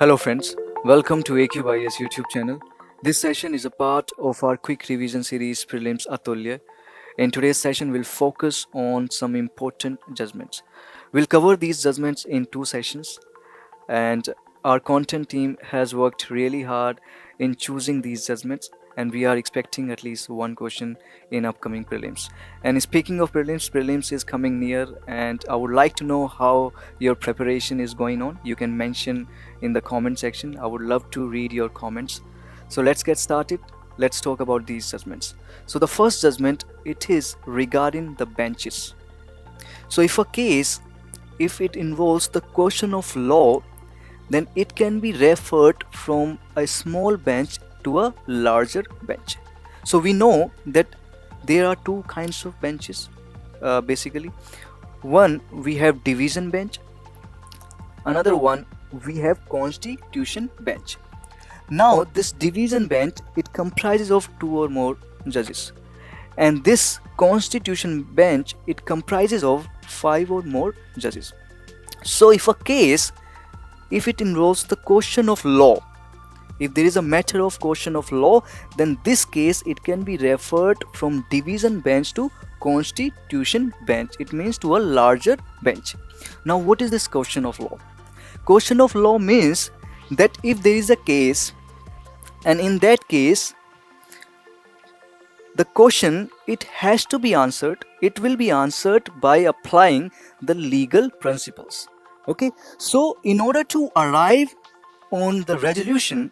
Hello friends, welcome to AQIS YouTube channel. This session is a part of our quick revision series Prelims Atulya. In today's session, we'll focus on some important judgments. We'll cover these judgments in two sessions, and our content team has worked really hard in choosing these judgments, and we are expecting at least one question in upcoming prelims. And speaking of prelims is coming near, and I would like to know how your preparation is going on. You can mention in the comment section. I would love to read your comments. So let's get started. Let's talk about these judgments. So the first judgment, it is regarding the benches. So if it involves the question of law, then it can be referred from a small bench to a larger bench. So we know that there are two kinds of benches basically. One, we have division bench. Another one, we have constitution bench. Now this division bench, it comprises of two or more judges, and this constitution bench, it comprises of five or more judges. So if it involves the question of law, if there is a matter of question of law, then this case it can be referred from division bench to constitution bench. It means to a larger bench. Now what is this question of law? Question of law means that if there is a case, and in that case the question, it has to be answered, it will be answered by applying the legal principles. Okay, so in order to arrive on the resolution,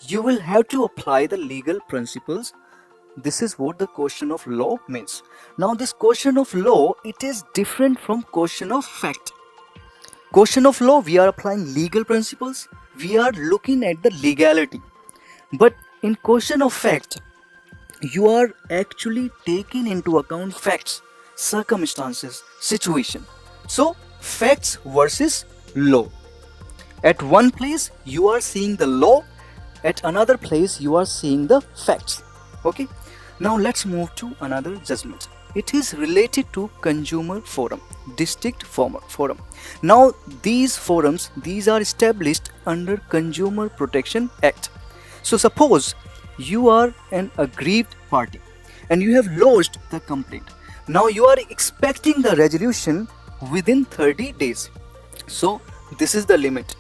you will have to apply the legal principles. This is what the question of law means. Now this question of law, it is different from question of fact. Question of law, we are applying legal principles, we are looking at the legality. But in question of fact, you are actually taking into account facts, circumstances, situation. So facts versus law. At one place you are seeing the law, at another place you are seeing the facts. Okay, now let's move to another judgment. It is related to consumer forum, district forum. Now these forums, these are established under Consumer Protection Act. So suppose you are an aggrieved party and you have lodged the complaint. Now you are expecting the resolution within 30 days. So this is the limit,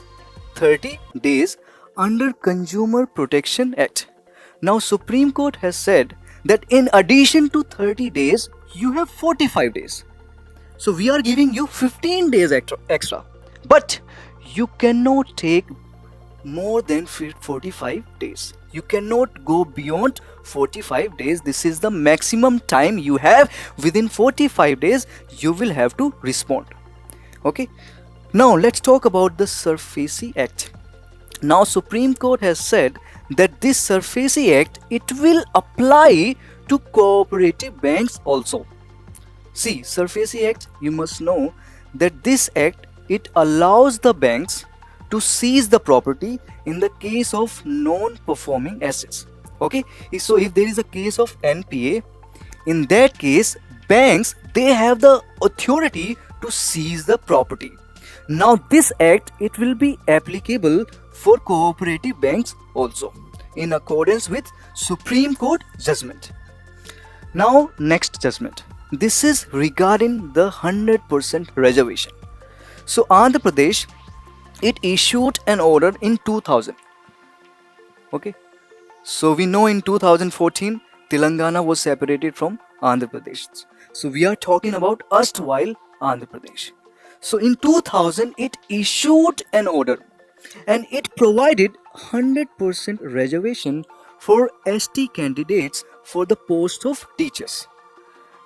30 days under Consumer Protection Act. Now Supreme Court has said that in addition to 30 days, you have 45 days. So we are giving you 15 days extra. But you cannot take more than 45 days. You cannot go beyond 45 days. This is the maximum time you have. Within 45 days, you will have to respond. Okay. Now let's talk about the SARFAESI Act. Now Supreme Court has said that this SARFAESI Act, it will apply to cooperative banks also. See, SARFAESI Act, you must know that this act, it allows the banks to seize the property in the case of non-performing assets. Okay, so if there is a case of NPA, in that case banks, they have the authority to seize the property. Now this act, it will be applicable for cooperative banks also, in accordance with Supreme Court judgment. Now next judgment, this is regarding the 100% reservation. So Andhra Pradesh, it issued an order in 2000. Okay, so we know in 2014 Telangana was separated from Andhra Pradesh. So we are talking about erstwhile Andhra Pradesh. So in 2000 it issued an order and it provided 100% reservation for ST candidates for the post of teachers.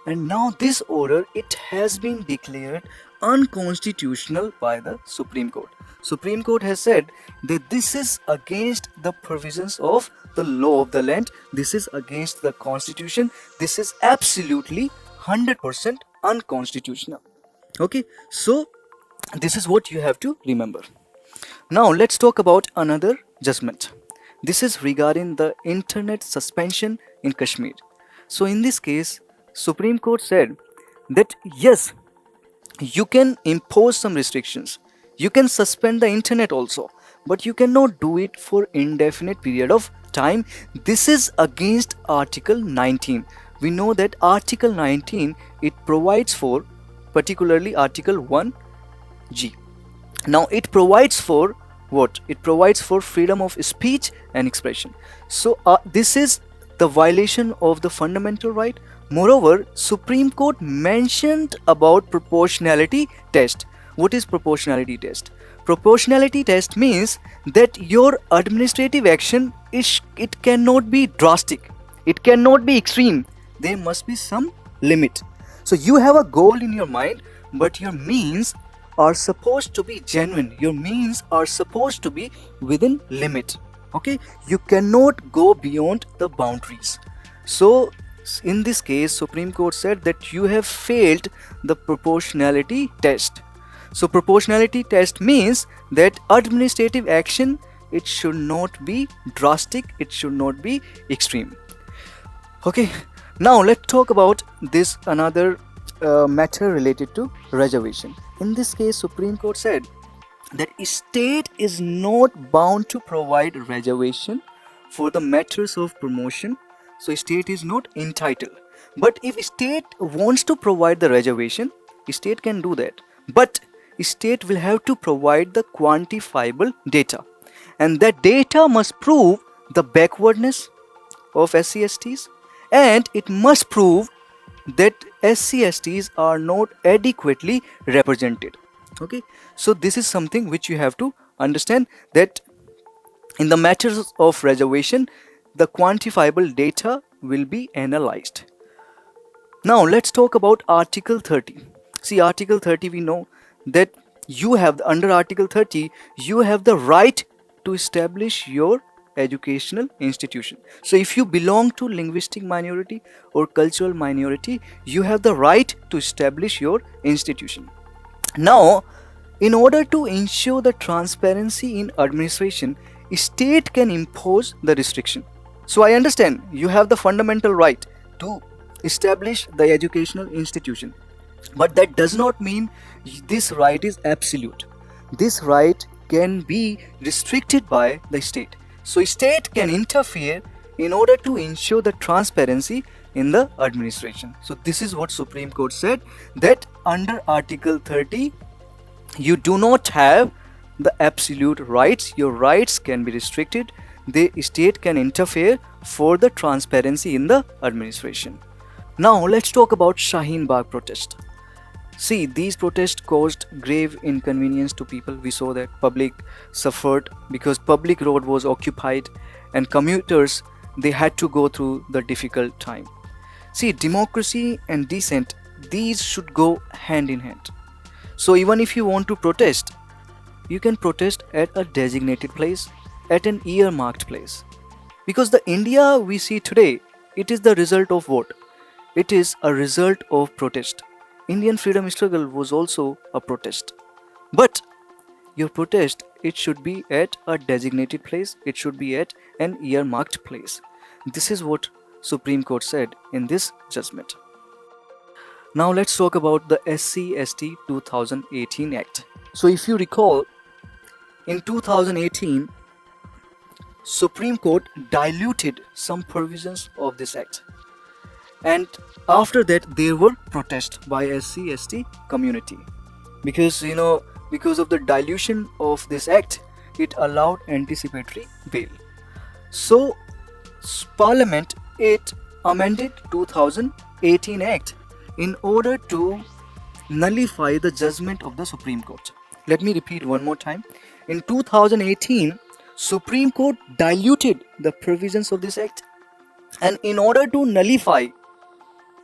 And now this order, it has been declared unconstitutional by the Supreme Court. Supreme Court has said that this is against the provisions of the law of the land. This is against the constitution. This is absolutely 100% unconstitutional. Okay, so this is what you have to remember. Now let's talk about another judgment. This is regarding the internet suspension in Kashmir. So in this case, Supreme Court said that yes, you can impose some restrictions, you can suspend the internet also, but you cannot do it for indefinite period of time. This is against Article 19. We know that Article 19, it provides for, particularly Article 1G. Now it provides for what? It provides for freedom of speech and expression. So this is the violation of the fundamental right. Moreover, Supreme Court mentioned about proportionality test. What is proportionality test? Proportionality test means that your administrative action is, it cannot be drastic, it cannot be extreme, there must be some limit. So you have a goal in your mind, but your means are supposed to be genuine, your means are supposed to be within limit. Okay, you cannot go beyond the boundaries. So in this case, Supreme Court said that you have failed the proportionality test. So proportionality test means that administrative action, it should not be drastic, it should not be extreme. Okay, now let's talk about this another matter related to reservation. In this case, Supreme Court said that state is not bound to provide reservation for the matters of promotion. So state is not entitled. But if state wants to provide the reservation, state can do that. But state will have to provide the quantifiable data. And that data must prove the backwardness of SC/STs, and it must prove that SC/STs are not adequately represented. Okay, so this is something which you have to understand, that in the matters of reservation, the quantifiable data will be analyzed. Now let's talk about Article 30. See, Article 30, we know that you have, under Article 30, you have the right to establish your educational institution. So if you belong to linguistic minority or cultural minority, you have the right to establish your institution. Now, in order to ensure the transparency in administration, state can impose the restriction. So I understand you have the fundamental right to establish the educational institution, but that does not mean this right is absolute. This right can be restricted by the state. So state can interfere in order to ensure the transparency in the administration. So this is what Supreme Court said, that under Article 30, you do not have the absolute rights. Your rights can be restricted. The state can interfere for the transparency in the administration. Now let's talk about Shaheen Bagh protest. See, these protests caused grave inconvenience to people. We saw that public suffered because public road was occupied and commuters, they had to go through the difficult time. See, democracy and dissent, these should go hand in hand. So even if you want to protest, you can protest at a designated place, at an earmarked place. Because the India we see today, it is the result of what? It is a result of protest. Indian freedom struggle was also a protest. But your protest, it should be at a designated place, it should be at an earmarked place. This is what Supreme Court said in this judgment. Now let's talk about the SC/ST 2018 Act. So if you recall, in 2018, Supreme Court diluted some provisions of this act. And after that, there were protests by SC/ST community. Because, because of the dilution of this act, it allowed anticipatory bail. So, Parliament, it amended 2018 Act in order to nullify the judgment of the Supreme Court. Let me repeat one more time. In 2018, Supreme Court diluted the provisions of this act, and in order to nullify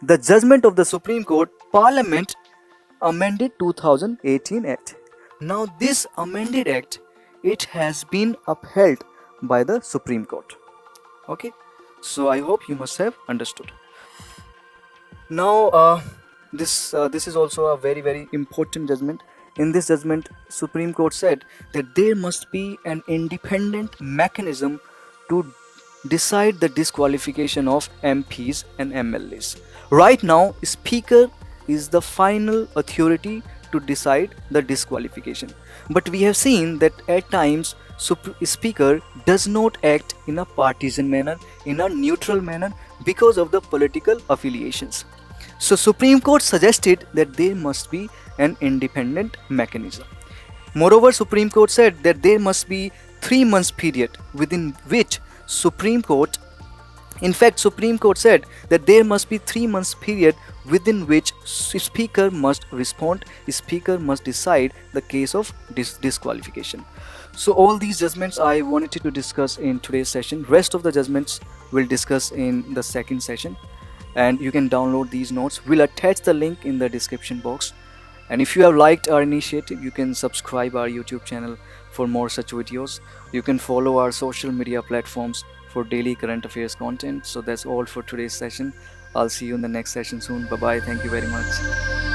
the judgment of the Supreme Court, Parliament amended 2018 Act. Now this amended Act, it has been upheld by the Supreme Court. Okay, so I hope you must have understood. Now this is also a very, very important judgment. In this judgment, Supreme Court said that there must be an independent mechanism to decide the disqualification of MPs and MLAs. Right now, Speaker is the final authority to decide the disqualification. But we have seen that at times speaker does not act in a partisan manner, in a neutral manner, because of the political affiliations. So Supreme Court suggested that there must be an independent mechanism. Moreover, Supreme Court said that there must be 3 months period within which Supreme Court Supreme Court said that there must be 3 months period within which speaker must respond, speaker must decide the case of disqualification. So all these judgments I wanted to discuss in today's session. Rest of the judgments we'll discuss in the second session, and you can download these notes. We'll attach the link in the description box. And if you have liked our initiative, you can subscribe our YouTube channel for more such videos. You can follow our social media platforms for daily current affairs content. So that's all for today's session. I'll see you in the next session soon. Bye bye. Thank you very much.